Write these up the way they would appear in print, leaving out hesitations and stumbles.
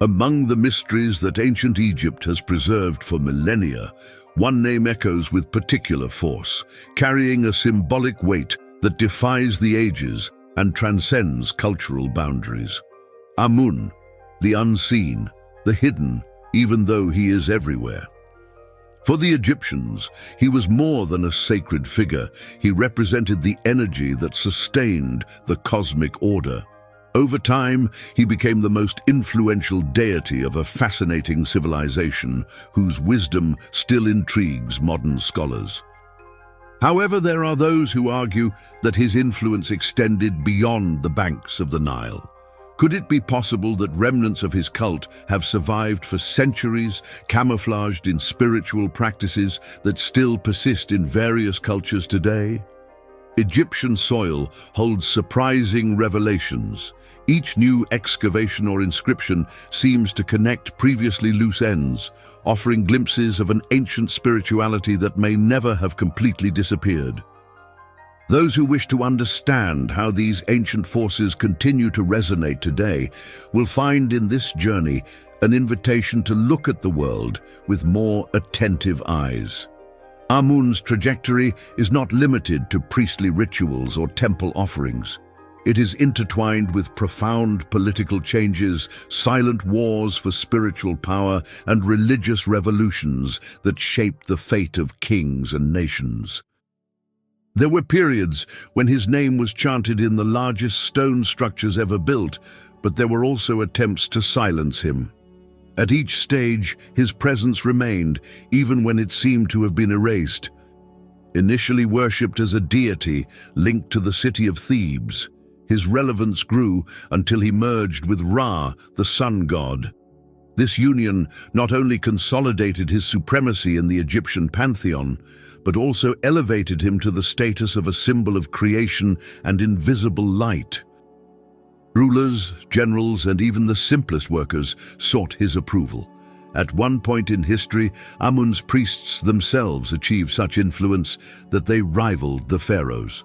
Among the mysteries that ancient Egypt has preserved for millennia, one name echoes with particular force, carrying a symbolic weight that defies the ages and transcends cultural boundaries. Amun, the unseen, the hidden, even though he is everywhere. For the Egyptians, he was more than a sacred figure. He represented the energy that sustained the cosmic order. Over time, he became the most influential deity of a fascinating civilization whose wisdom still intrigues modern scholars. However, there are those who argue that his influence extended beyond the banks of the Nile. Could it be possible that remnants of his cult have survived for centuries, camouflaged in spiritual practices that still persist in various cultures today? Egyptian soil holds surprising revelations. Each new excavation or inscription seems to connect previously loose ends, offering glimpses of an ancient spirituality that may never have completely disappeared. Those who wish to understand how these ancient forces continue to resonate today will find in this journey an invitation to look at the world with more attentive eyes. Amun's trajectory is not limited to priestly rituals or temple offerings. It is intertwined with profound political changes, silent wars for spiritual power, and religious revolutions that shaped the fate of kings and nations. There were periods when his name was chanted in the largest stone structures ever built, but there were also attempts to silence him. At each stage, his presence remained, even when it seemed to have been erased. Initially worshipped as a deity linked to the city of Thebes, his relevance grew until he merged with Ra, the sun god. This union not only consolidated his supremacy in the Egyptian pantheon, but also elevated him to the status of a symbol of creation and invisible light. Rulers, generals, and even the simplest workers sought his approval. At one point in history, Amun's priests themselves achieved such influence that they rivaled the pharaohs.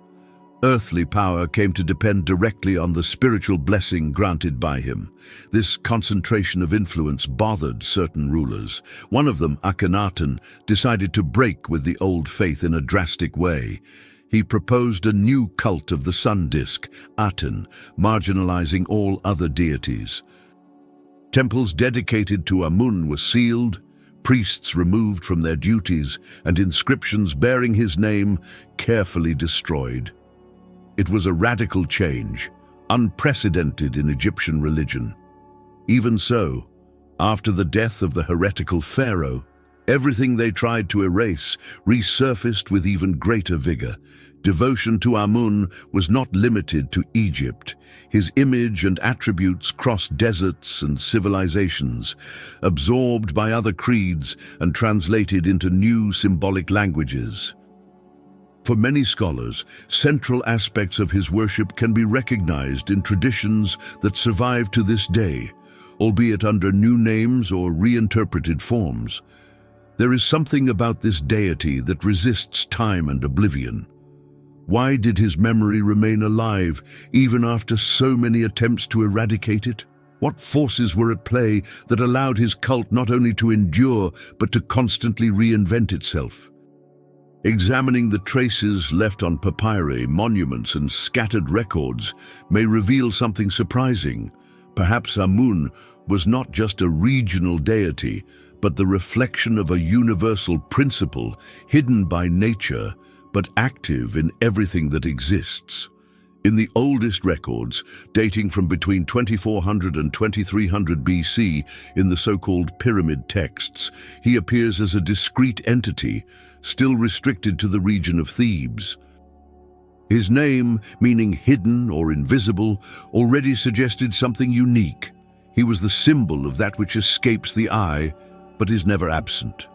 Earthly power came to depend directly on the spiritual blessing granted by him. This concentration of influence bothered certain rulers. One of them, Akhenaten, decided to break with the old faith in a drastic way. He proposed a new cult of the sun disk, Aten, marginalizing all other deities. Temples dedicated to Amun were sealed, priests removed from their duties, and inscriptions bearing his name carefully destroyed. It was a radical change, unprecedented in Egyptian religion. Even so, after the death of the heretical pharaoh, everything they tried to erase resurfaced with even greater vigor. Devotion to Amun was not limited to Egypt. His image and attributes crossed deserts and civilizations, absorbed by other creeds and translated into new symbolic languages. For many scholars, central aspects of his worship can be recognized in traditions that survive to this day, albeit under new names or reinterpreted forms. There is something about this deity that resists time and oblivion. Why did his memory remain alive even after so many attempts to eradicate it? What forces were at play that allowed his cult not only to endure, but to constantly reinvent itself? Examining the traces left on papyri, monuments, and scattered records may reveal something surprising. Perhaps Amun was not just a regional deity, but the reflection of a universal principle hidden by nature, but active in everything that exists. In the oldest records, dating from between 2400 and 2300 BC, in the so-called pyramid texts, he appears as a discrete entity, still restricted to the region of Thebes. His name, meaning hidden or invisible, already suggested something unique. He was the symbol of that which escapes the eye, but is never absent.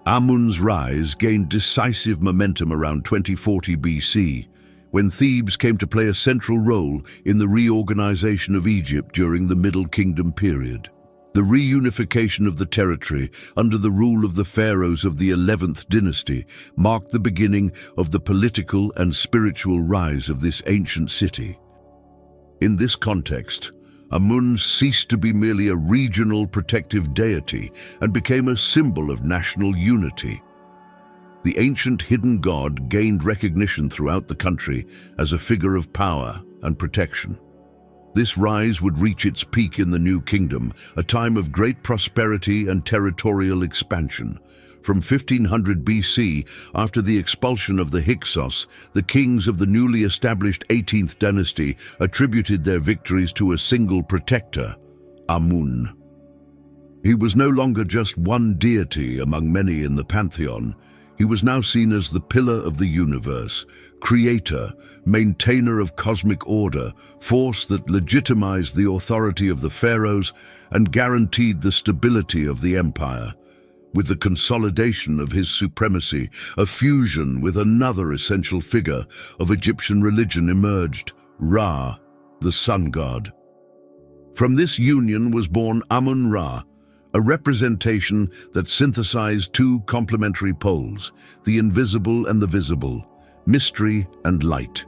Amun's rise gained decisive momentum around 2040 BC, when Thebes came to play a central role in the reorganization of Egypt during the Middle Kingdom period. The reunification of the territory under the rule of the pharaohs of the 11th dynasty marked the beginning of the political and spiritual rise of this ancient city. In this context, Amun ceased to be merely a regional protective deity and became a symbol of national unity. The ancient hidden god gained recognition throughout the country as a figure of power and protection. This rise would reach its peak in the New Kingdom, a time of great prosperity and territorial expansion. From 1500 BC, after the expulsion of the Hyksos, the kings of the newly established 18th dynasty attributed their victories to a single protector, Amun. He was no longer just one deity among many in the pantheon. He was now seen as the pillar of the universe, creator, maintainer of cosmic order, force that legitimized the authority of the pharaohs and guaranteed the stability of the empire. With the consolidation of his supremacy, a fusion with another essential figure of Egyptian religion emerged, Ra, the sun god. From this union was born Amun-Ra, a representation that synthesized two complementary poles, the invisible and the visible, mystery and light.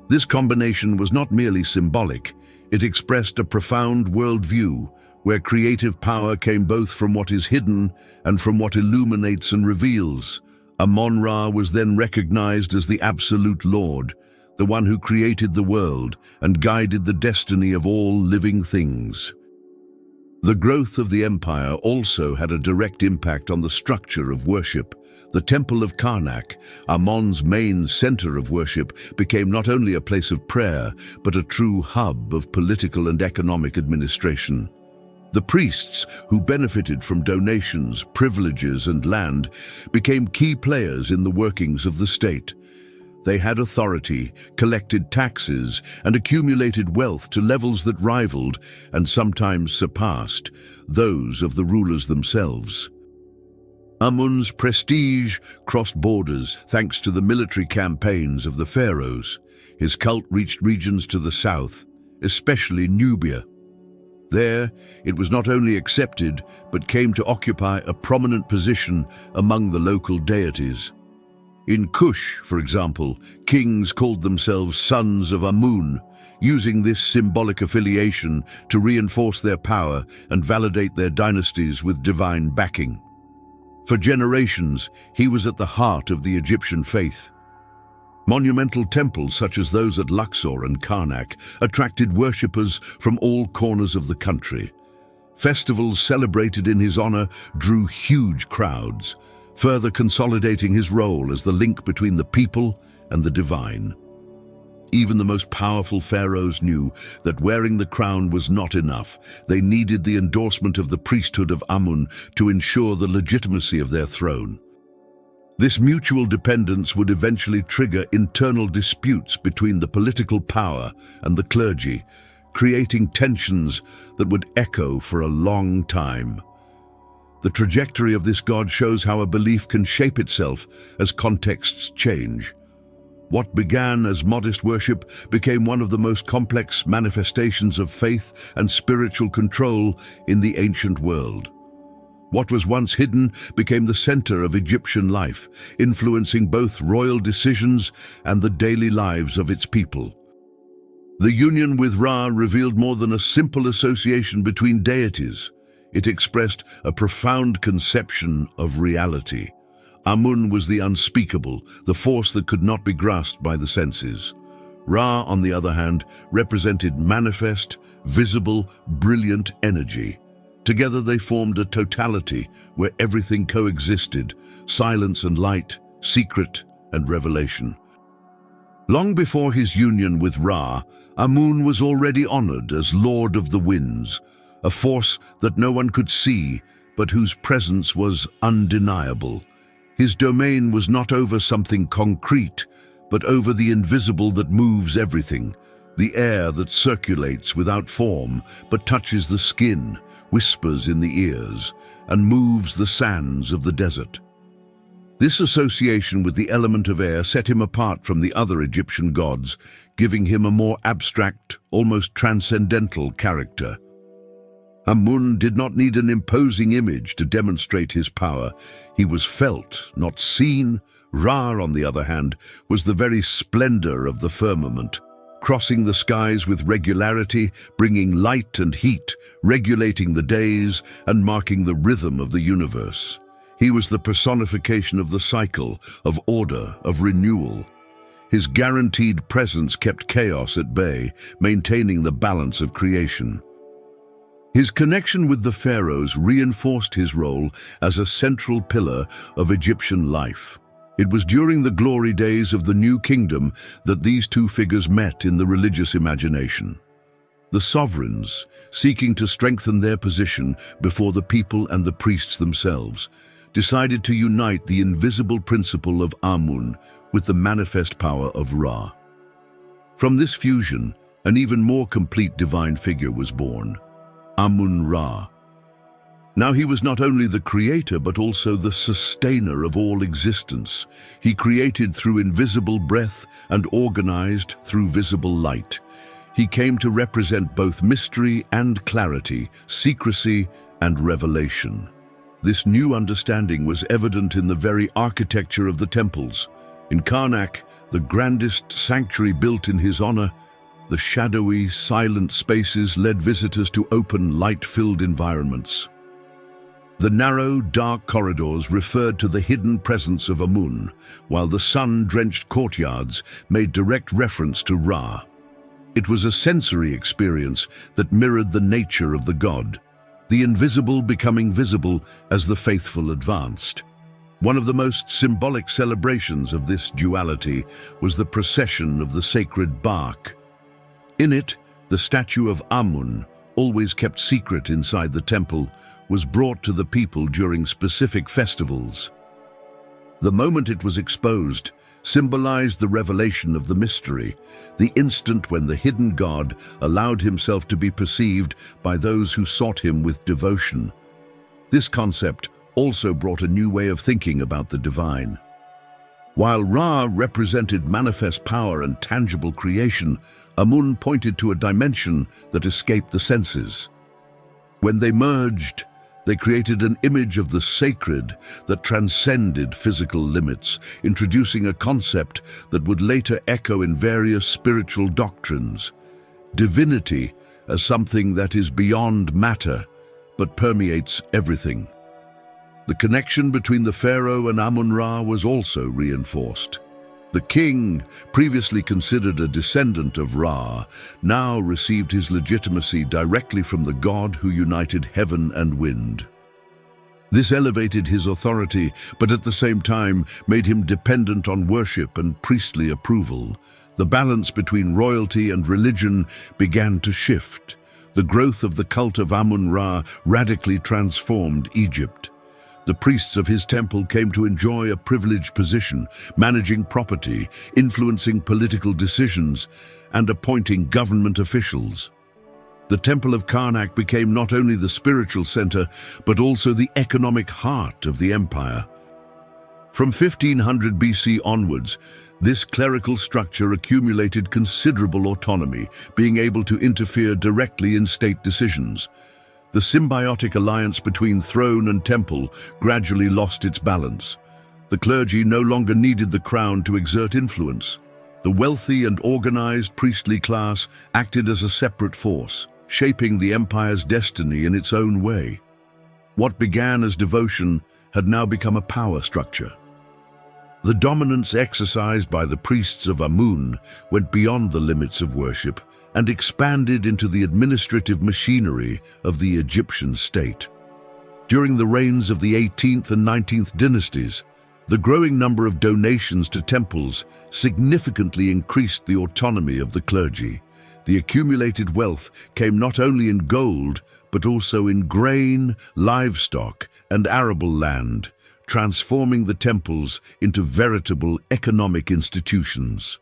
This combination was not merely symbolic, it expressed a profound worldview, where creative power came both from what is hidden and from what illuminates and reveals. Amun-Ra was then recognized as the absolute Lord, the one who created the world and guided the destiny of all living things. The growth of the empire also had a direct impact on the structure of worship. The Temple of Karnak, Amun's main center of worship, became not only a place of prayer, but a true hub of political and economic administration. The priests, who benefited from donations, privileges, and land, became key players in the workings of the state. They had authority, collected taxes, and accumulated wealth to levels that rivaled, and sometimes surpassed, those of the rulers themselves. Amun's prestige crossed borders thanks to the military campaigns of the pharaohs. His cult reached regions to the south, especially Nubia. There, it was not only accepted, but came to occupy a prominent position among the local deities. In Kush, for example, kings called themselves sons of Amun, using this symbolic affiliation to reinforce their power and validate their dynasties with divine backing. For generations, he was at the heart of the Egyptian faith. Monumental temples such as those at Luxor and Karnak attracted worshippers from all corners of the country. Festivals celebrated in his honor drew huge crowds, further consolidating his role as the link between the people and the divine. Even the most powerful pharaohs knew that wearing the crown was not enough. They needed the endorsement of the priesthood of Amun to ensure the legitimacy of their throne. This mutual dependence would eventually trigger internal disputes between the political power and the clergy, creating tensions that would echo for a long time. The trajectory of this god shows how a belief can shape itself as contexts change. What began as modest worship became one of the most complex manifestations of faith and spiritual control in the ancient world. What was once hidden became the center of Egyptian life, influencing both royal decisions and the daily lives of its people. The union with Ra revealed more than a simple association between deities. It expressed a profound conception of reality. Amun was the unspeakable, the force that could not be grasped by the senses. Ra, on the other hand, represented manifest, visible, brilliant energy. Together they formed a totality where everything coexisted, silence and light, secret and revelation. Long before his union with Ra, Amun was already honored as Lord of the Winds, a force that no one could see, but whose presence was undeniable. His domain was not over something concrete, but over the invisible that moves everything, the air that circulates without form, but touches the skin, whispers in the ears, and moves the sands of the desert. This association with the element of air set him apart from the other Egyptian gods, giving him a more abstract, almost transcendental character. Amun did not need an imposing image to demonstrate his power. He was felt, not seen. Ra, on the other hand, was the very splendor of the firmament, crossing the skies with regularity, bringing light and heat, regulating the days, and marking the rhythm of the universe. He was the personification of the cycle, of order, of renewal. His guaranteed presence kept chaos at bay, maintaining the balance of creation. His connection with the pharaohs reinforced his role as a central pillar of Egyptian life. It was during the glory days of the New Kingdom that these two figures met in the religious imagination. The sovereigns, seeking to strengthen their position before the people and the priests themselves, decided to unite the invisible principle of Amun with the manifest power of Ra. From this fusion, an even more complete divine figure was born, Amun-Ra. Now he was not only the creator but also the sustainer of all existence. He created through invisible breath and organized through visible light. He came to represent both mystery and clarity, secrecy and revelation. This new understanding was evident in the very architecture of the temples. In Karnak, the grandest sanctuary built in his honor, the shadowy, silent spaces led visitors to open, light-filled environments. The narrow, dark corridors referred to the hidden presence of Amun, while the sun-drenched courtyards made direct reference to Ra. It was a sensory experience that mirrored the nature of the god, the invisible becoming visible as the faithful advanced. One of the most symbolic celebrations of this duality was the procession of the sacred bark. In it, the statue of Amun, always kept secret inside the temple, was brought to the people during specific festivals. The moment it was exposed symbolized the revelation of the mystery, the instant when the hidden god allowed himself to be perceived by those who sought him with devotion. This concept also brought a new way of thinking about the divine. While Ra represented manifest power and tangible creation, Amun pointed to a dimension that escaped the senses. When they merged, they created an image of the sacred that transcended physical limits, introducing a concept that would later echo in various spiritual doctrines. Divinity as something that is beyond matter, but permeates everything. The connection between the pharaoh and Amun-Ra was also reinforced. The king, previously considered a descendant of Ra, now received his legitimacy directly from the god who united heaven and wind. This elevated his authority, but at the same time made him dependent on worship and priestly approval. The balance between royalty and religion began to shift. The growth of the cult of Amun-Ra radically transformed Egypt. The priests of his temple came to enjoy a privileged position, managing property, influencing political decisions, and appointing government officials. The Temple of Karnak became not only the spiritual center, but also the economic heart of the empire. From 1500 BC onwards, this clerical structure accumulated considerable autonomy, being able to interfere directly in state decisions. The symbiotic alliance between throne and temple gradually lost its balance. The clergy no longer needed the crown to exert influence. The wealthy and organized priestly class acted as a separate force, shaping the empire's destiny in its own way. What began as devotion had now become a power structure. The dominance exercised by the priests of Amun went beyond the limits of worship and expanded into the administrative machinery of the Egyptian state. During the reigns of the 18th and 19th dynasties, the growing number of donations to temples significantly increased the autonomy of the clergy. The accumulated wealth came not only in gold, but also in grain, livestock, and arable land, transforming the temples into veritable economic institutions.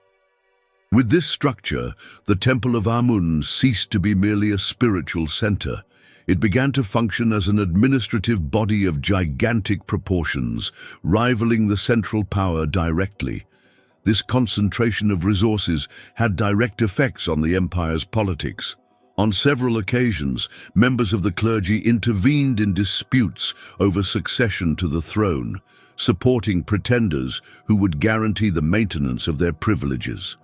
With this structure, the Temple of Amun ceased to be merely a spiritual center. It began to function as an administrative body of gigantic proportions, rivaling the central power directly. This concentration of resources had direct effects on the empire's politics. On several occasions, members of the clergy intervened in disputes over succession to the throne, supporting pretenders who would guarantee the maintenance of their privileges.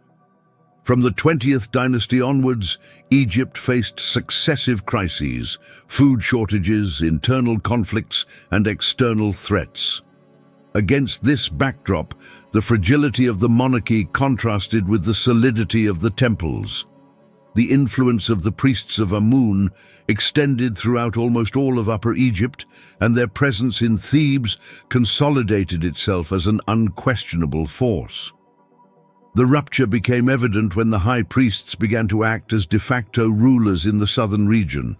From the 20th dynasty onwards, Egypt faced successive crises, food shortages, internal conflicts, and external threats. Against this backdrop, the fragility of the monarchy contrasted with the solidity of the temples. The influence of the priests of Amun extended throughout almost all of Upper Egypt, and their presence in Thebes consolidated itself as an unquestionable force. The rupture became evident when the high priests began to act as de facto rulers in the southern region.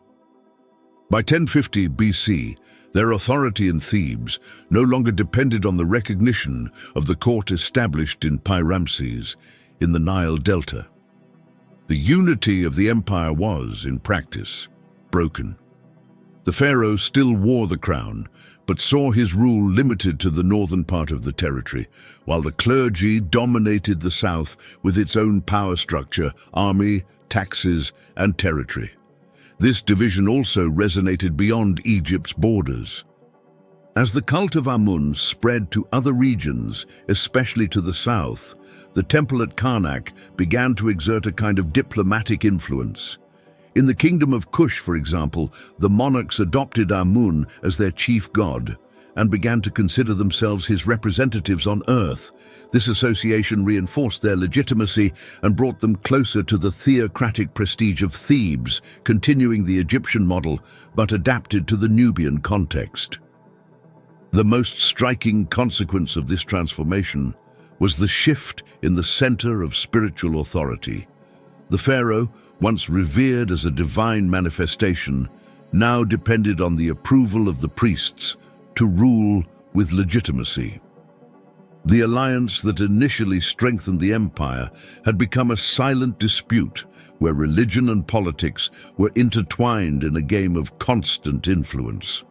By 1050 BC, their authority in Thebes no longer depended on the recognition of the court established in Pi-Ramses in the Nile Delta. The unity of the empire was, in practice, broken. The pharaoh still wore the crown, but saw his rule limited to the northern part of the territory, while the clergy dominated the south with its own power structure, army, taxes, and territory. This division also resonated beyond Egypt's borders. As the cult of Amun spread to other regions, especially to the south, the temple at Karnak began to exert a kind of diplomatic influence. In the kingdom of Kush, for example, the monarchs adopted Amun as their chief god and began to consider themselves his representatives on earth. This association reinforced their legitimacy and brought them closer to the theocratic prestige of Thebes, continuing the Egyptian model but adapted to the Nubian context. The most striking consequence of this transformation was the shift in the center of spiritual authority. The pharaoh, once revered as a divine manifestation, now depended on the approval of the priests to rule with legitimacy. The alliance that initially strengthened the empire had become a silent dispute where religion and politics were intertwined in a game of constant influence.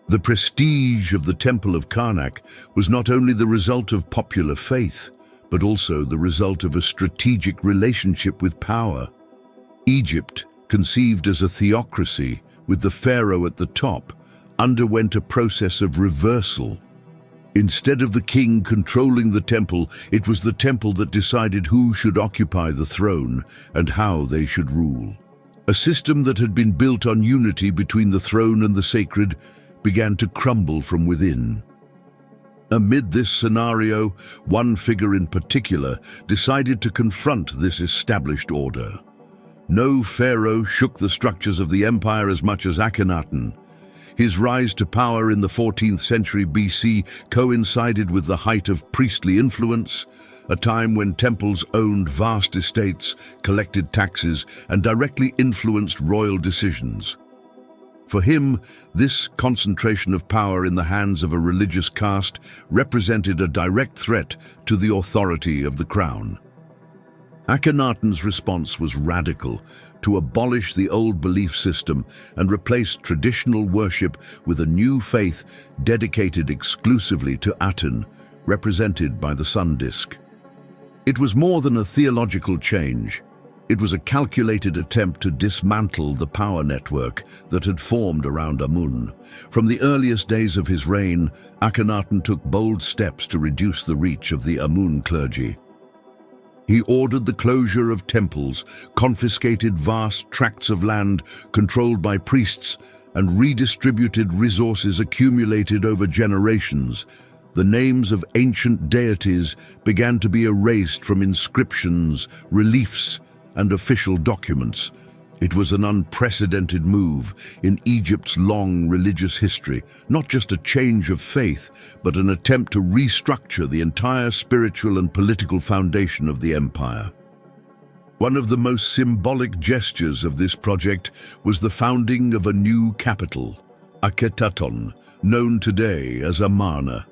The prestige of the Temple of Karnak was not only the result of popular faith, but also the result of a strategic relationship with power. Egypt, conceived as a theocracy with the pharaoh at the top, underwent a process of reversal. Instead of the king controlling the temple, it was the temple that decided who should occupy the throne and how they should rule. A system that had been built on unity between the throne and the sacred began to crumble from within. Amid this scenario, one figure in particular decided to confront this established order. No pharaoh shook the structures of the empire as much as Akhenaten. His rise to power in the 14th century BC coincided with the height of priestly influence, a time when temples owned vast estates, collected taxes, and directly influenced royal decisions. For him, this concentration of power in the hands of a religious caste represented a direct threat to the authority of the crown. Akhenaten's response was radical: to abolish the old belief system and replace traditional worship with a new faith dedicated exclusively to Aten, represented by the sun disk. It was more than a theological change. It was a calculated attempt to dismantle the power network that had formed around Amun. From the earliest days of his reign, Akhenaten took bold steps to reduce the reach of the Amun clergy. He ordered the closure of temples, confiscated vast tracts of land controlled by priests, and redistributed resources accumulated over generations. The names of ancient deities began to be erased from inscriptions, reliefs, and official documents. It was an unprecedented move in Egypt's long religious history, not just a change of faith, but an attempt to restructure the entire spiritual and political foundation of the empire. One of the most symbolic gestures of this project was the founding of a new capital, Akhetaton, known today as Amarna.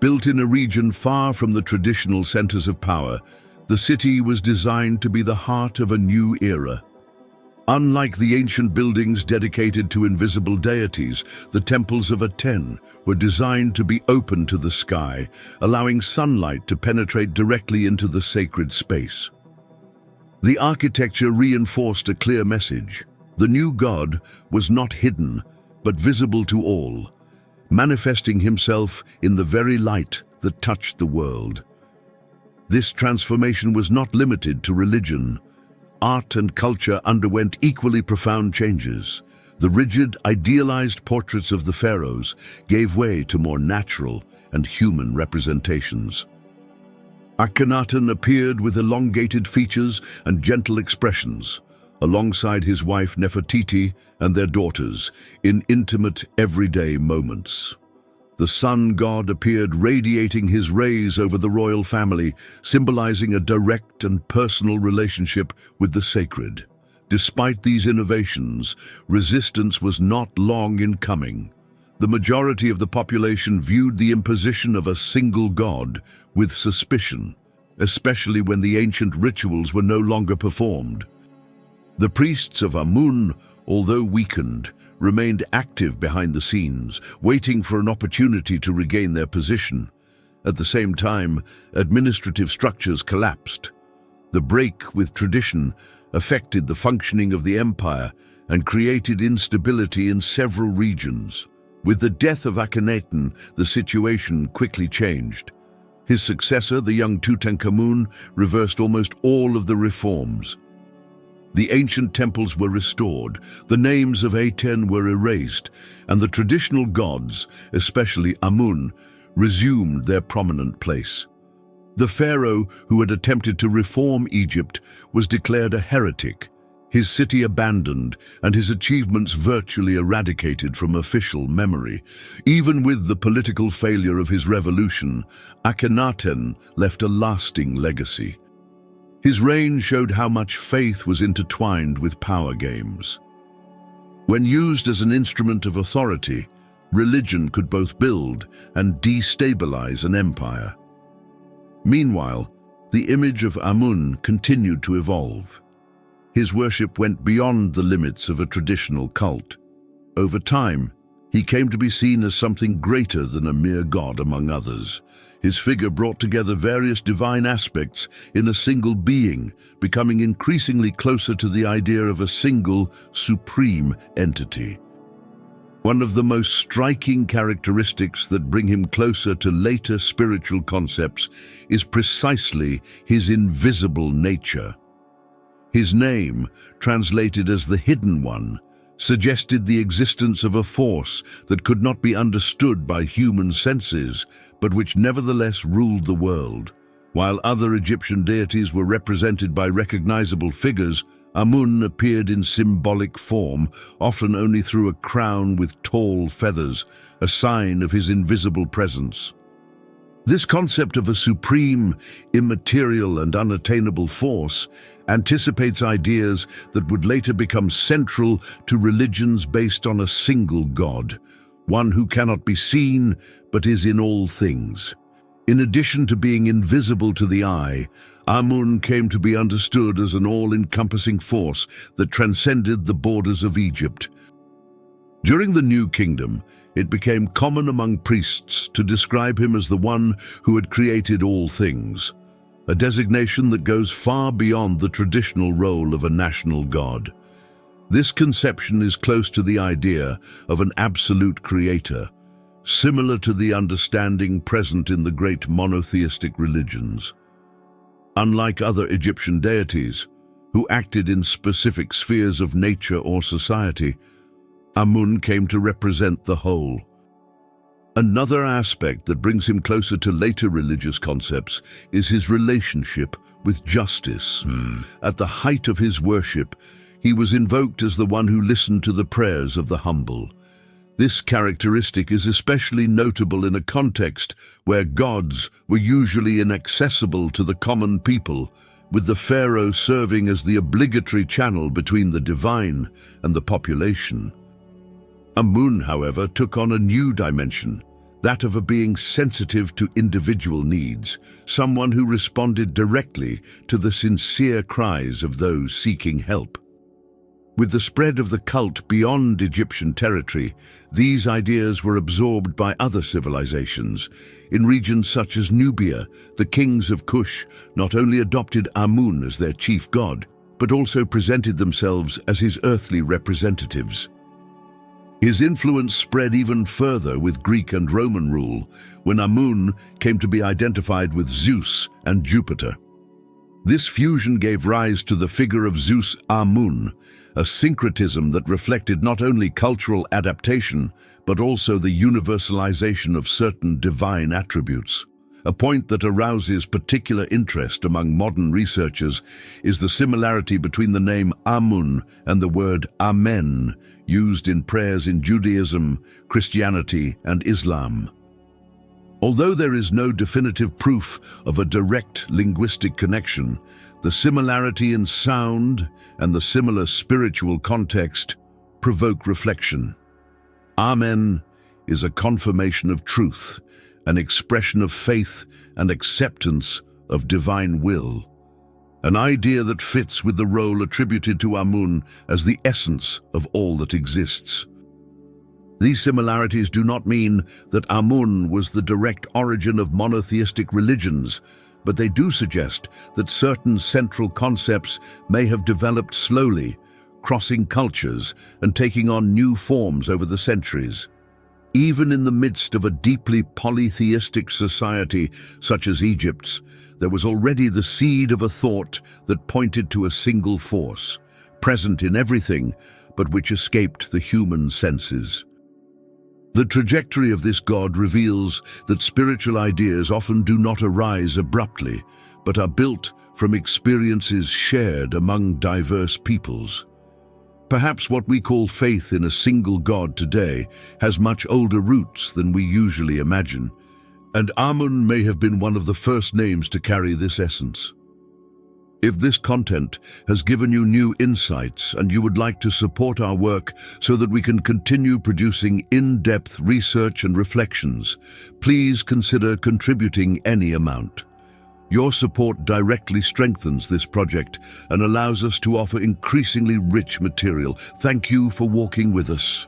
Built in a region far from the traditional centers of power, the city was designed to be the heart of a new era. Unlike the ancient buildings dedicated to invisible deities, the temples of Aten were designed to be open to the sky, allowing sunlight to penetrate directly into the sacred space. The architecture reinforced a clear message. The new god was not hidden, but visible to all, manifesting himself in the very light that touched the world. This transformation was not limited to religion. Art and culture underwent equally profound changes. The rigid, idealized portraits of the pharaohs gave way to more natural and human representations. Akhenaten appeared with elongated features and gentle expressions, alongside his wife Nefertiti and their daughters, in intimate, everyday moments. The sun god appeared radiating his rays over the royal family, symbolizing a direct and personal relationship with the sacred. Despite these innovations, resistance was not long in coming. The majority of the population viewed the imposition of a single god with suspicion, especially when the ancient rituals were no longer performed. The priests of Amun, although weakened, remained active behind the scenes, waiting for an opportunity to regain their position. At the same time, administrative structures collapsed. The break with tradition affected the functioning of the empire and created instability in several regions. With the death of Akhenaten, the situation quickly changed. His successor, the young Tutankhamun, reversed almost all of the reforms. The ancient temples were restored, the names of Aten were erased, and the traditional gods, especially Amun, resumed their prominent place. The pharaoh who had attempted to reform Egypt was declared a heretic, his city abandoned, and his achievements virtually eradicated from official memory. Even with the political failure of his revolution, Akhenaten left a lasting legacy. His reign showed how much faith was intertwined with power games. When used as an instrument of authority, religion could both build and destabilize an empire. Meanwhile, the image of Amun continued to evolve. His worship went beyond the limits of a traditional cult. Over time, he came to be seen as something greater than a mere god among others. His figure brought together various divine aspects in a single being, becoming increasingly closer to the idea of a single, supreme entity. One of the most striking characteristics that bring him closer to later spiritual concepts is precisely his invisible nature. His name, translated as the Hidden One, suggested the existence of a force that could not be understood by human senses, but which nevertheless ruled the world. While other Egyptian deities were represented by recognizable figures, Amun appeared in symbolic form, often only through a crown with tall feathers, a sign of his invisible presence. This concept of a supreme, immaterial and unattainable force anticipates ideas that would later become central to religions based on a single god, one who cannot be seen but is in all things. In addition to being invisible to the eye, Amun came to be understood as an all-encompassing force that transcended the borders of Egypt. During the New Kingdom, it became common among priests to describe him as the one who had created all things, a designation that goes far beyond the traditional role of a national god. This conception is close to the idea of an absolute creator, similar to the understanding present in the great monotheistic religions. Unlike other Egyptian deities, who acted in specific spheres of nature or society, Amun came to represent the whole. Another aspect that brings him closer to later religious concepts is his relationship with justice. At the height of his worship, he was invoked as the one who listened to the prayers of the humble. This characteristic is especially notable in a context where gods were usually inaccessible to the common people, with the pharaoh serving as the obligatory channel between the divine and the population. Amun, however, took on a new dimension, that of a being sensitive to individual needs, someone who responded directly to the sincere cries of those seeking help. With the spread of the cult beyond Egyptian territory, these ideas were absorbed by other civilizations. In regions such as Nubia, the kings of Kush not only adopted Amun as their chief god, but also presented themselves as his earthly representatives. His influence spread even further with Greek and Roman rule, when Amun came to be identified with Zeus and Jupiter. This fusion gave rise to the figure of Zeus Amun, a syncretism that reflected not only cultural adaptation, but also the universalization of certain divine attributes. A point that arouses particular interest among modern researchers is the similarity between the name Amun and the word Amen, used in prayers in Judaism, Christianity, and Islam. Although there is no definitive proof of a direct linguistic connection, the similarity in sound and the similar spiritual context provoke reflection. Amen is a confirmation of truth, an expression of faith and acceptance of divine will, an idea that fits with the role attributed to Amun as the essence of all that exists. These similarities do not mean that Amun was the direct origin of monotheistic religions, but they do suggest that certain central concepts may have developed slowly, crossing cultures and taking on new forms over the centuries. Even in the midst of a deeply polytheistic society such as Egypt's, there was already the seed of a thought that pointed to a single force, present in everything, but which escaped the human senses. The trajectory of this god reveals that spiritual ideas often do not arise abruptly, but are built from experiences shared among diverse peoples. Perhaps what we call faith in a single God today has much older roots than we usually imagine, and Amun may have been one of the first names to carry this essence. If this content has given you new insights and you would like to support our work so that we can continue producing in-depth research and reflections, please consider contributing any amount. Your support directly strengthens this project and allows us to offer increasingly rich material. Thank you for walking with us.